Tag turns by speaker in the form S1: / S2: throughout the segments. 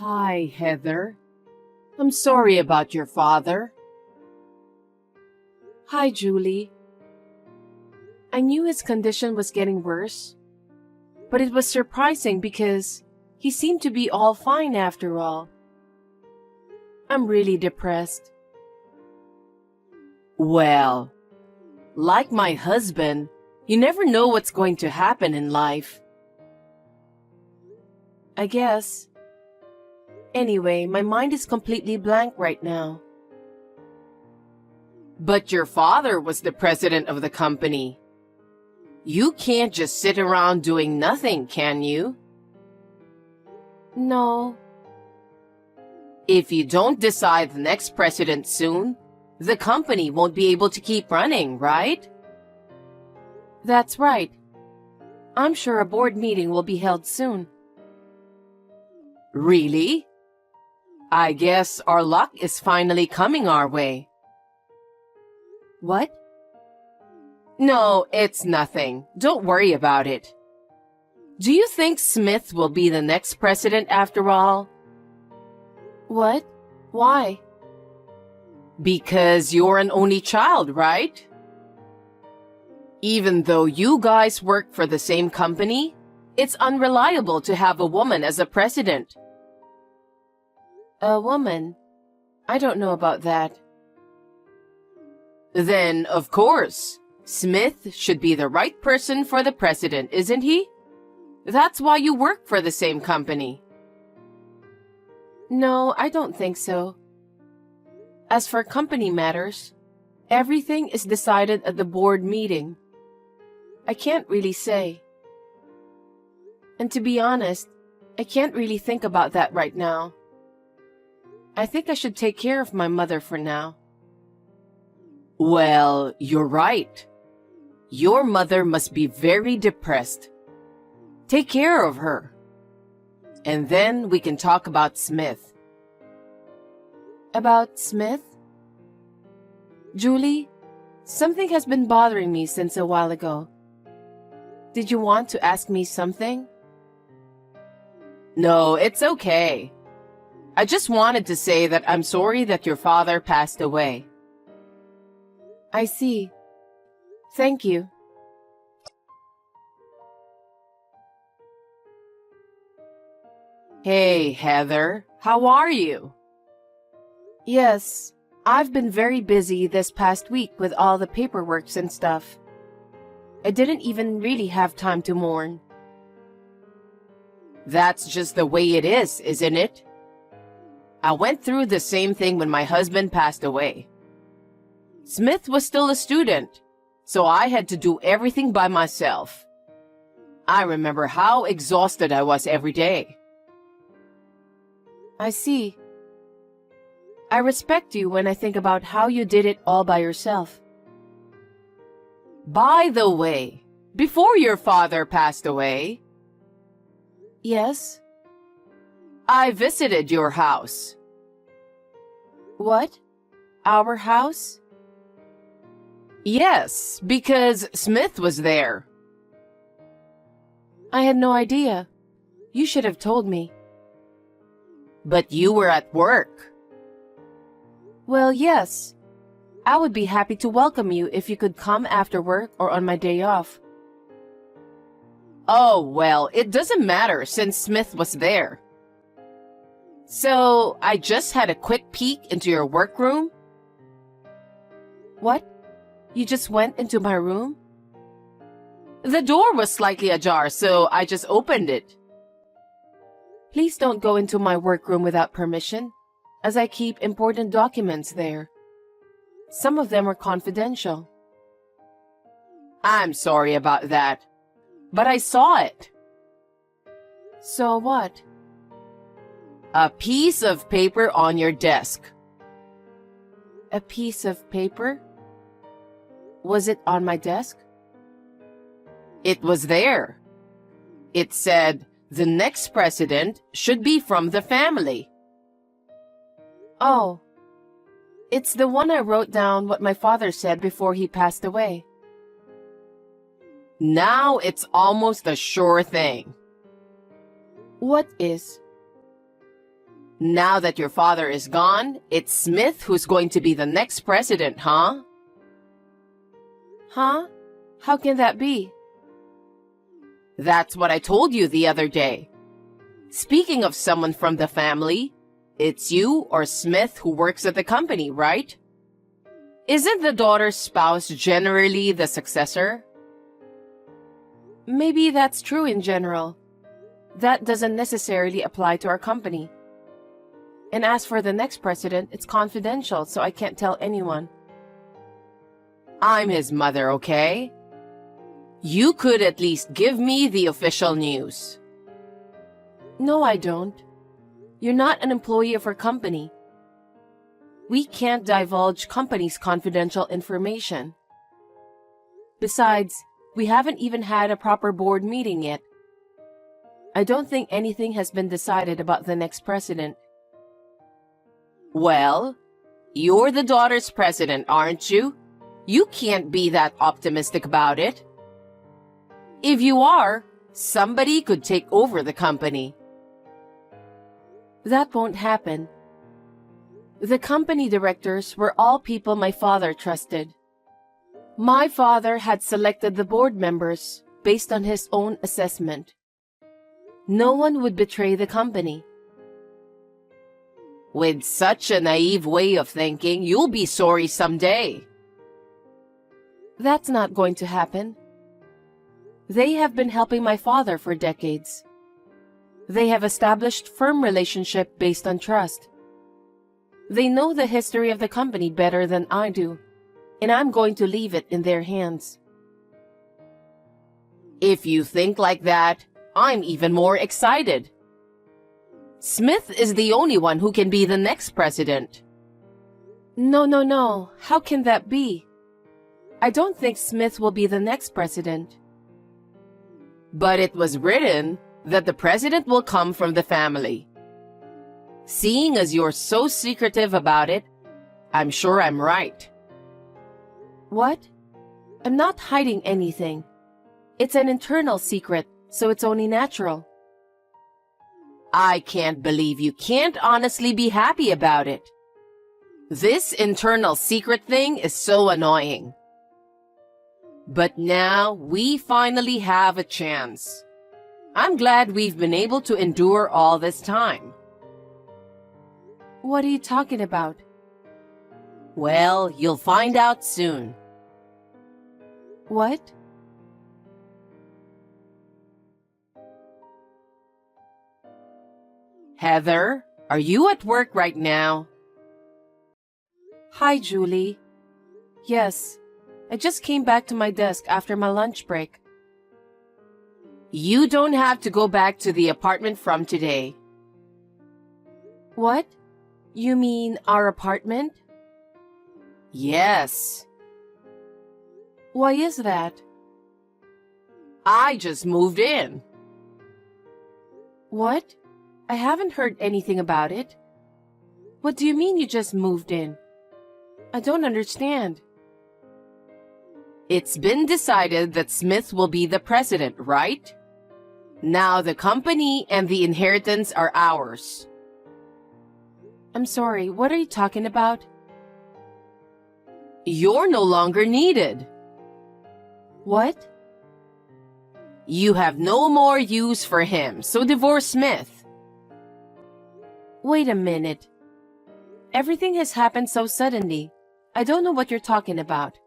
S1: Hi, Heather. I'm sorry about your father. Hi, Julie. I knew his condition was getting worse, but it was surprising because he seemed to be all fine after all. I'm really depressed. Well, like my husband, you never know what's going to happen in life. I guess. Anyway, my mind is completely blank right now. But your father was the president of the company. You can't just sit around doing nothing, can you? No. If you don't decide the next president soon, the company won't be able to keep running, right? That's right. I'm sure a board meeting will be held soon. Really? I guess our luck is finally coming our way. What? No, it's nothing. Don't worry about it. Do you think Smith will be the next president after all? What? Why? Because you're an only child, right? Even though you guys work for the same company, it's unreliable to have a woman as a president. A woman? I don't know about that. Then, of course, Smith should be the right person for the president, isn't he? That's why you work for the same company. No, I don't think so. As for company matters, everything is decided at the board meeting. I can't really say. And to be honest, I can't really think about that right now. I think I should take care of my mother for now. Well, you're right. Your mother must be very depressed. Take care of her. And then we can talk about Smith. About Smith? Julie, something has been bothering me since a while ago. Did you want to ask me something? No, it's okay. I just wanted to say that I'm sorry that your father passed away. I see. Thank you. Hey, Heather. How are you? Yes, I've been very busy this past week with all the paperwork and stuff. I didn't even really have time to mourn. That's just the way it is, isn't it? I went through the same thing when my husband passed away. Smith was still a student, so I had to do everything by myself. I remember how exhausted I was every day. I see. I respect you when I think about how you did it all by yourself. By the way, before your father passed away... Yes? I visited your house. What? Our house? Yes, because Smith was there. I had no idea. You should have told me. But you were at work. Well, yes. I would be happy to welcome you if you could come after work or on my day off. Oh, well, it doesn't matter since Smith was there. So, I just had a quick peek into your workroom? What? You just went into my room? The door was slightly ajar, so I just opened it. Please don't go into my workroom without permission, as I keep important documents there. Some of them are confidential. I'm sorry about that, but I saw it. Saw what? A piece of paper on your desk. A piece of paper? Was it on my desk? It was there. It said, the next president should be from the family. Oh. It's the one I wrote down what my father said before he passed away. Now it's almost a sure thing. What is? Now that your father is gone, it's Smith who's going to be the next president, huh? Huh? How can that be? That's what I told you the other day. Speaking of someone from the family, it's you or Smith who works at the company, right? Isn't the daughter's spouse generally the successor? Maybe that's true in general. That doesn't necessarily apply to our company. And as for the next president, it's confidential, so I can't tell anyone. I'm his mother, okay? You could at least give me the official news. No, I don't. You're not an employee of our company. We can't divulge company's confidential information. Besides, we haven't even had a proper board meeting yet. I don't think anything has been decided about the next president. Well, you're the daughter's president, aren't you? You can't be that optimistic about it. If you are, somebody could take over the company. That won't happen. The company directors were all people my father trusted. My father had selected the board members based on his own assessment. No one would betray the company. With such a naive way of thinking, you'll be sorry someday. That's not going to happen. They have been helping my father for decades. They have established firm relationship based on trust. They know the history of the company better than I do, and I'm going to leave it in their hands. If you think like that, I'm even more excited. Smith is the only one who can be the next president. No. How can that be? I don't think Smith will be the next president. But it was written that the president will come from the family. Seeing as you're so secretive about it, I'm sure I'm right. What? I'm not hiding anything. It's an internal secret, so it's only natural. I can't believe you can't honestly be happy about it. This internal secret thing is so annoying. But now we finally have a chance. I'm glad we've been able to endure all this time. What are you talking about? Well, you'll find out soon. What? Heather, are you at work right now? Hi, Julie. Yes, I just came back to my desk after my lunch break. You don't have to go back to the apartment from today. What? You mean our apartment? Yes. Why is that? I just moved in. What? I haven't heard anything about it. What do you mean you just moved in? I don't understand. It's been decided that Smith will be the president, right? Now the company and the inheritance are ours. I'm sorry, what are you talking about? You're no longer needed. What? You have no more use for him, so divorce Smith. Wait a minute. Everything has happened so suddenly. I don't know what you're talking about.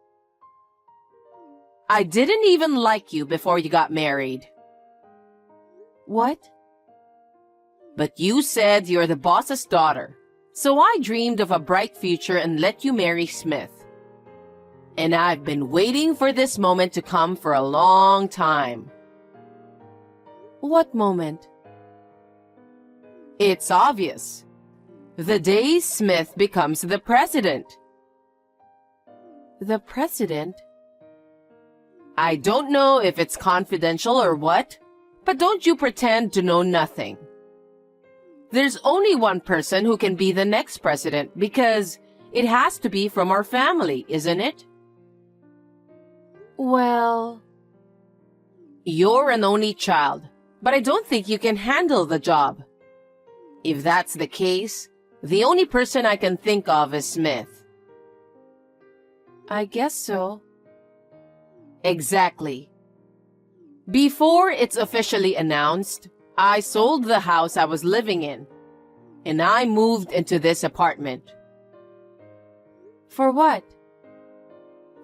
S1: I didn't even like you before you got married. What? But you said you're the boss's daughter, so I dreamed of a bright future and let you marry Smith. And I've been waiting for this moment to come for a long time. What moment? It's obvious. The day Smith becomes the president. The president? I don't know if it's confidential or what, but don't you pretend to know nothing. There's only one person who can be the next president because it has to be from our family, isn't it? Well, you're an only child, but I don't think you can handle the job. If that's the case, the only person I can think of is Smith. I guess so. Exactly. Before it's officially announced, I sold the house I was living in, and I moved into this apartment. For what?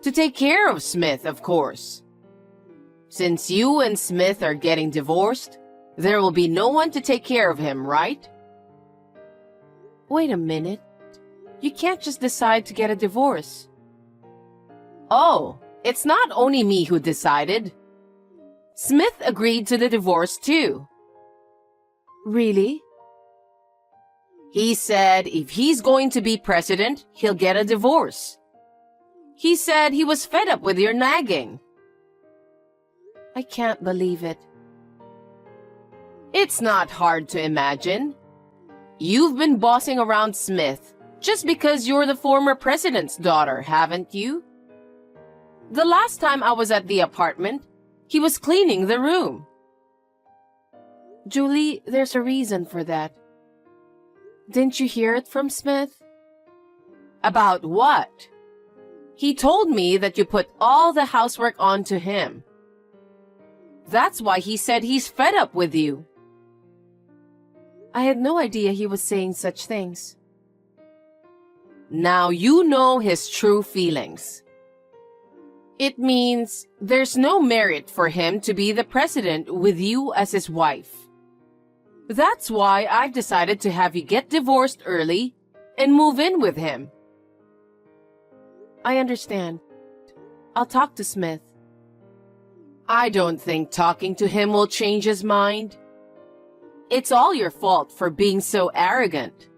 S1: To take care of Smith, of course. Since you and Smith are getting divorced, there will be no one to take care of him, right? Wait a minute. You can't just decide to get a divorce. Oh, it's not only me who decided. Smith agreed to the divorce too. Really? He said if he's going to be president, he'll get a divorce. He said he was fed up with your nagging. I can't believe it. It's not hard to imagine. You've been bossing around Smith just because you're the former president's daughter, haven't you? The last time I was at the apartment, he was cleaning the room. Julie, there's a reason for that. Didn't you hear it from Smith? About what? He told me that you put all the housework onto him. That's why he said he's fed up with you. I had no idea he was saying such things. Now you know his true feelings. It means there's no merit for him to be the president with you as his wife. That's why I've decided to have you get divorced early and move in with him. I understand. I'll talk to Smith. I don't think talking to him will change his mind. It's all your fault for being so arrogant.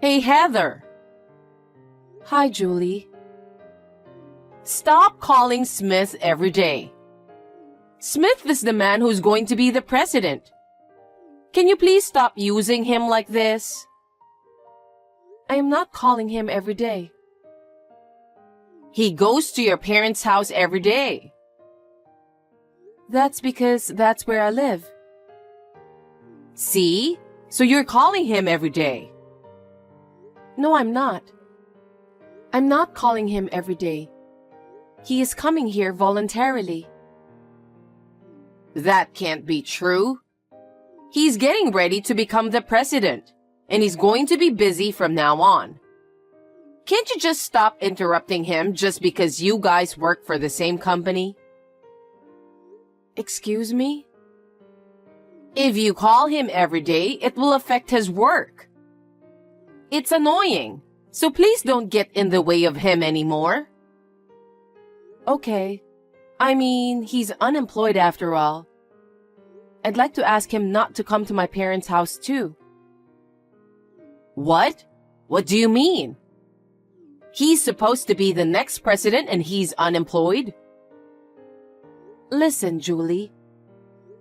S1: Hey, Heather. Hi, Julie. Stop calling Smith every day. Smith is the man who's going to be the president. Can you please stop using him like this? I am not calling him every day. He goes to your parents' house every day. That's because that's where I live. See? So you're calling him every day. No, I'm not. I'm not calling him every day. He is coming here voluntarily. That can't be true. He's getting ready to become the president, and he's going to be busy from now on. Can't you just stop interrupting him just because you guys work for the same company? Excuse me? If you call him every day, it will affect his work. It's annoying, so please don't get in the way of him anymore. Okay. I mean, he's unemployed after all. I'd like to ask him not to come to my parents' house too. What? What do you mean? He's supposed to be the next president and he's unemployed? Listen, Julie.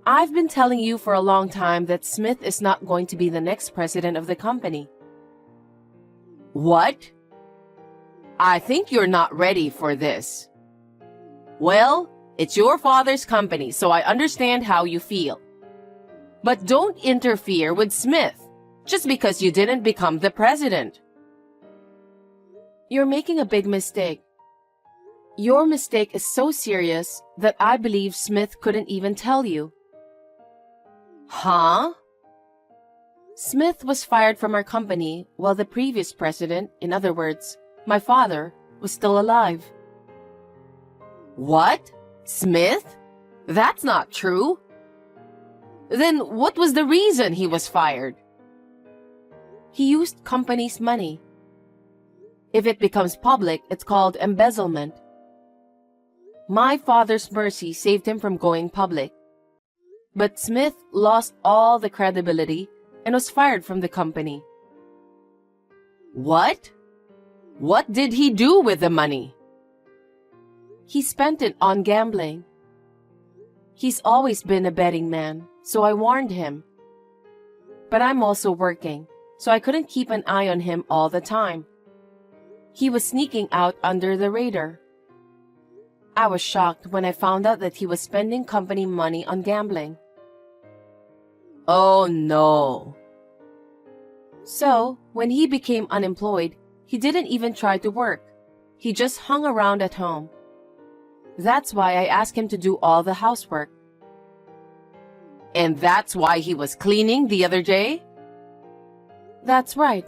S1: I've been telling you for a long time that Smith is not going to be the next president of the company. What? I think you're not ready for this. Well, it's your father's company, so I understand how you feel. But don't interfere with Smith just because you didn't become the president. You're making a big mistake. Your mistake is so serious that I believe Smith couldn't even tell you. Huh? Smith was fired from our company while the previous president, in other words, my father, was still alive. What? Smith? That's not true. Then what was the reason he was fired? He used company's money. If it becomes public, it's called embezzlement. My father's mercy saved him from going public. But Smith lost all the credibility and was fired from the company. What? What did he do with the money? He spent it on gambling. He's always been a betting man, so I warned him. But I'm also working, so I couldn't keep an eye on him all the time. He was sneaking out under the radar. I was shocked when I found out that he was spending company money on gambling. Oh no. So, when he became unemployed, he didn't even try to work. He just hung around at home. That's why I asked him to do all the housework. And that's why he was cleaning the other day? That's right.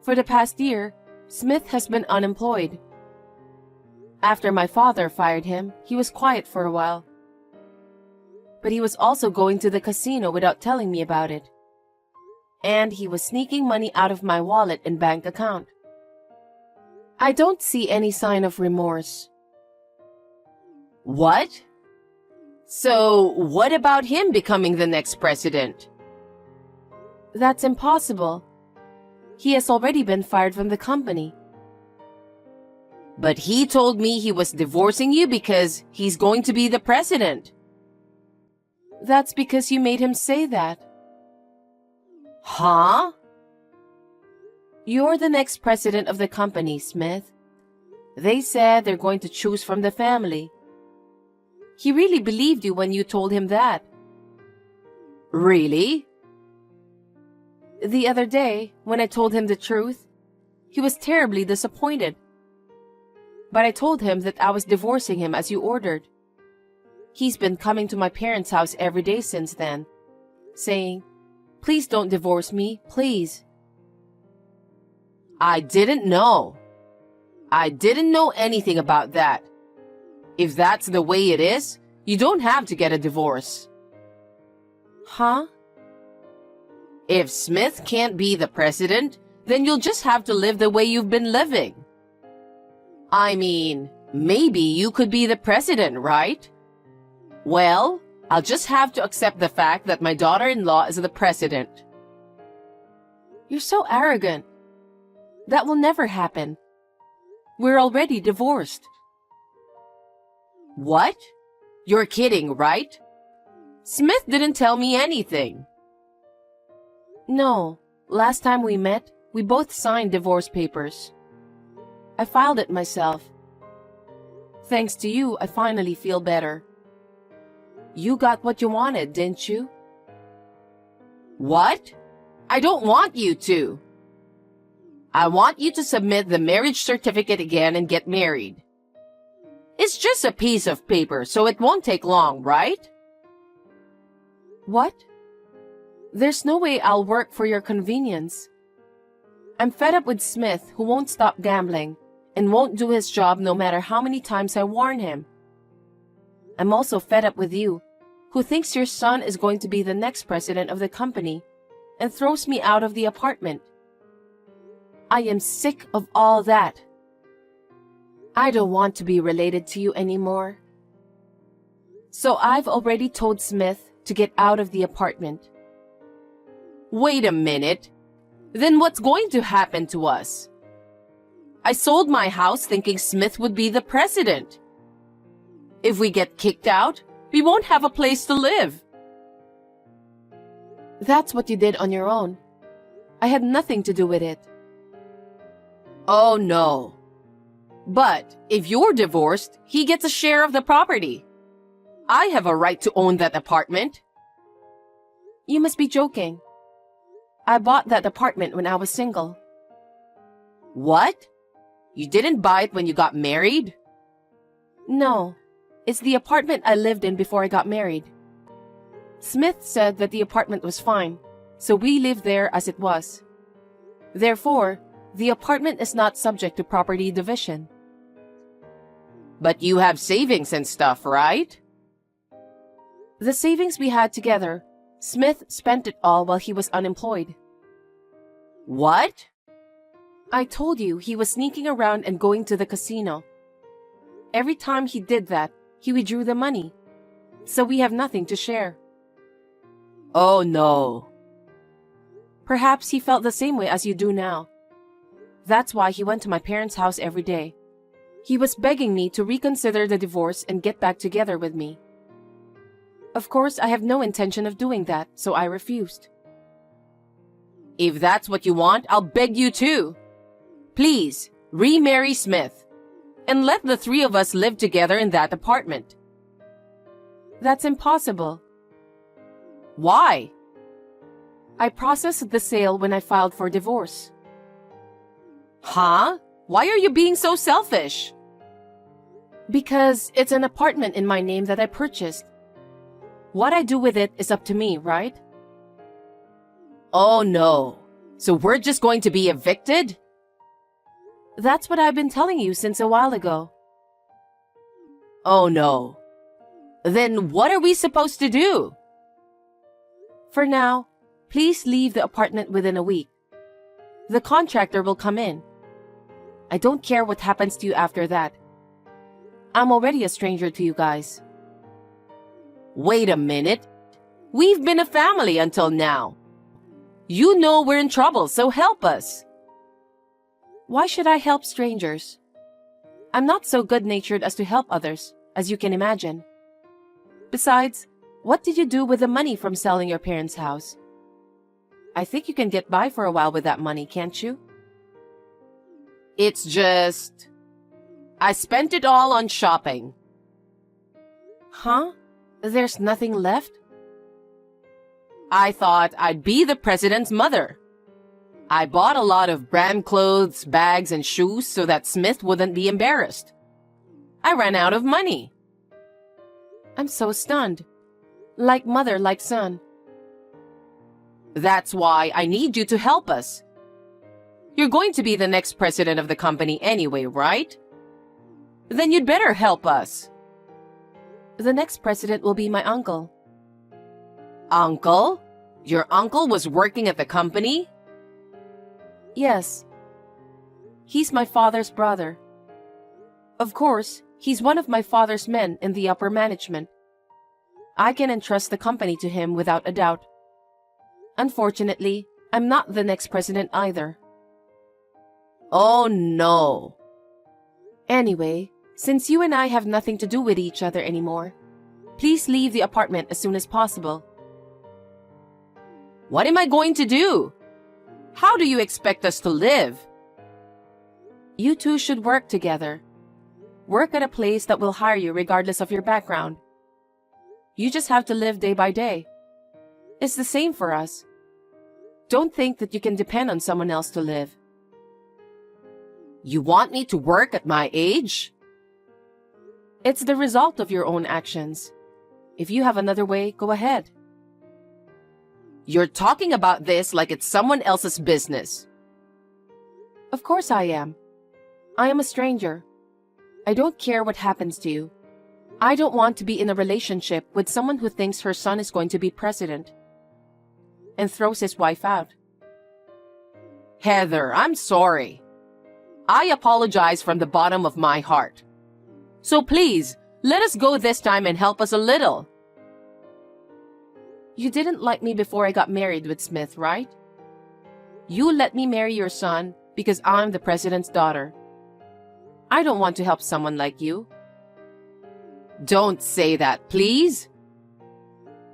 S1: For the past year, Smith has been unemployed. After my father fired him, he was quiet for a while. But he was also going to the casino without telling me about it. And he was sneaking money out of my wallet and bank account. I don't see any sign of remorse. What? So, what about him becoming the next president? That's impossible. He has already been fired from the company. But he told me he was divorcing you because he's going to be the president. That's because you made him say that. Huh? You're the next president of the company, Smith. They said they're going to choose from the family. He really believed you when you told him that. Really? The other day, when I told him the truth, he was terribly disappointed. But I told him that I was divorcing him as you ordered. He's been coming to my parents' house every day since then, saying, "Please don't divorce me, please." I didn't know. I didn't know anything about that. If that's the way it is, you don't have to get a divorce. Huh? If Smith can't be the president, then you'll just have to live the way you've been living. I mean, maybe you could be the president, right? Well, I'll just have to accept the fact that my daughter-in-law is the president. You're so arrogant. That will never happen. We're already divorced. What? You're kidding, right? Smith didn't tell me anything. No. Last time we met, we both signed divorce papers. I filed it myself. Thanks to you, I finally feel better. You got what you wanted, didn't you? What? I don't want you to. I want you to submit the marriage certificate again and get married. It's just a piece of paper, so it won't take long, right? What? There's no way I'll work for your convenience. I'm fed up with Smith, who won't stop gambling and won't do his job no matter how many times I warn him. I'm also fed up with you, who thinks your son is going to be the next president of the company and throws me out of the apartment. I am sick of all that. I don't want to be related to you anymore. So I've already told Smith to get out of the apartment. Wait a minute. Then what's going to happen to us? I sold my house thinking Smith would be the president. If we get kicked out, we won't have a place to live. That's what you did on your own. I had nothing to do with it. Oh no. But if you're divorced, he gets a share of the property. I have a right to own that apartment. You must be joking. I bought that apartment when I was single. What? You didn't buy it when you got married? No. It's the apartment I lived in before I got married. Smith said that the apartment was fine, so we lived there as it was. Therefore, the apartment is not subject to property division. But you have savings and stuff, right? The savings we had together, Smith spent it all while he was unemployed. What? I told you he was sneaking around and going to the casino. Every time he did that, he withdrew the money. So we have nothing to share. Oh no. Perhaps he felt the same way as you do now. That's why he went to my parents' house every day. He was begging me to reconsider the divorce and get back together with me. Of course, I have no intention of doing that, so I refused. If that's what you want, I'll beg you to. Please, remarry Smith. and let the three of us live together in that apartment. That's impossible. Why? I processed the sale when I filed for divorce. Huh? Why are you being so selfish? Because it's an apartment in my name that I purchased. What I do with it is up to me, right? Oh no. So we're just going to be evicted? That's what I've been telling you since a while ago. Oh no. Then what are we supposed to do? For now, please leave the apartment within a week. The contractor will come in. I don't care what happens to you after that. I'm already a stranger to you guys. Wait a minute. We've been a family until now. You know we're in trouble, so help us. Why should I help strangers? I'm not so good-natured as to help others, as you can imagine. Besides, what did you do with the money from selling your parents' house? I think you can get by for a while with that money, can't you? It's just... I spent it all on shopping. Huh? There's nothing left? I thought I'd be the president's mother. I bought a lot of brand clothes, bags, and shoes so that Smith wouldn't be embarrassed. I ran out of money. I'm so stunned. Like mother, like son. That's why I need you to help us. You're going to be the next president of the company anyway, right? Then you'd better help us. The next president will be my uncle. Uncle? Your uncle was working at the company? Yes. He's my father's brother. Of course, he's one of my father's men in the upper management. I can entrust the company to him without a doubt. Unfortunately, I'm not the next president either. Oh no. Anyway, since you and I have nothing to do with each other anymore, please leave the apartment as soon as possible. What am I going to do? How do you expect us to live? You two should work together. Work at a place that will hire you regardless of your background. You just have to live day by day. It's the same for us. Don't think that you can depend on someone else to live. You want me to work at my age? It's the result of your own actions. If you have another way, go ahead. You're talking about this like it's someone else's business. Of course I am. I am a stranger. I don't care what happens to you. I don't want to be in a relationship with someone who thinks her son is going to be president and throws his wife out. Heather, I'm sorry. I apologize from the bottom of my heart. So please, let us go this time and help us a little. You didn't like me before I got married with Smith, right? You let me marry your son because I'm the president's daughter. I don't want to help someone like you. Don't say that, please.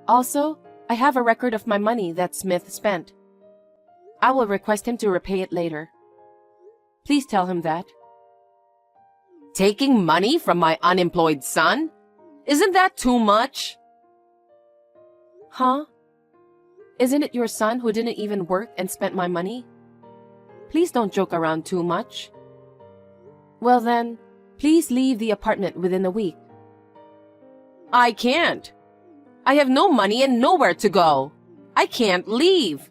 S1: Also, I have a record of my money that Smith spent. I will request him to repay it later. Please tell him that. Taking money from my unemployed son? Isn't that too much? Huh? Isn't it your son who didn't even work and spent my money? Please don't joke around too much. Well then, please leave the apartment within a week. I can't. I have no money and nowhere to go. I can't leave.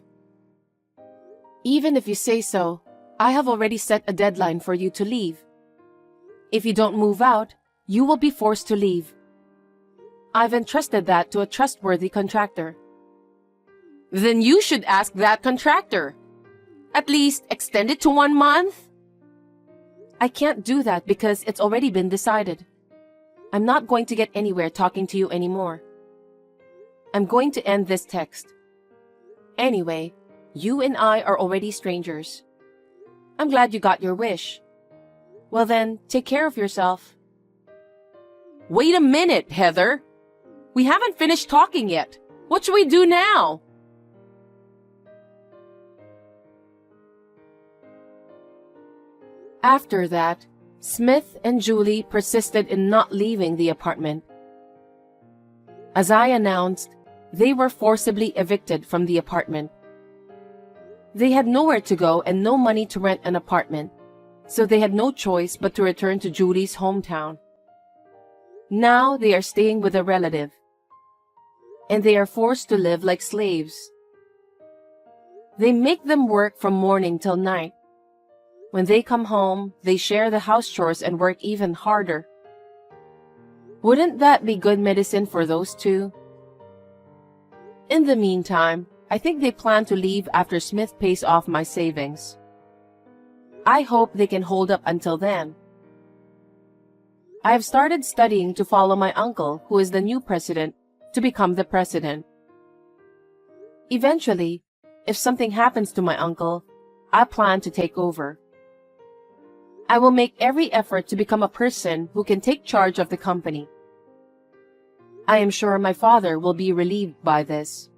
S1: Even if you say so, I have already set a deadline for you to leave. If you don't move out, you will be forced to leave. I've entrusted that to a trustworthy contractor. Then you should ask that contractor. At least extend it to 1 month. I can't do that because it's already been decided. I'm not going to get anywhere talking to you anymore. I'm going to end this text. Anyway, you and I are already strangers. I'm glad you got your wish. Well then, take care of yourself. Wait a minute, Heather. We haven't finished talking yet. What should we do now? After that, Smith and Julie persisted in not leaving the apartment. As I announced, they were forcibly evicted from the apartment. They had nowhere to go and no money to rent an apartment, so they had no choice but to return to Julie's hometown. Now they are staying with a relative, and they are forced to live like slaves. They make them work from morning till night. When they come home, they share the house chores and work even harder. Wouldn't that be good medicine for those two? In the meantime, I think they plan to leave after Smith pays off my savings. I hope they can hold up until then. I have started studying to follow my uncle, who is the new president, to become the president. Eventually, if something happens to my uncle, I plan to take over. I will make every effort to become a person who can take charge of the company. I am sure my father will be relieved by this.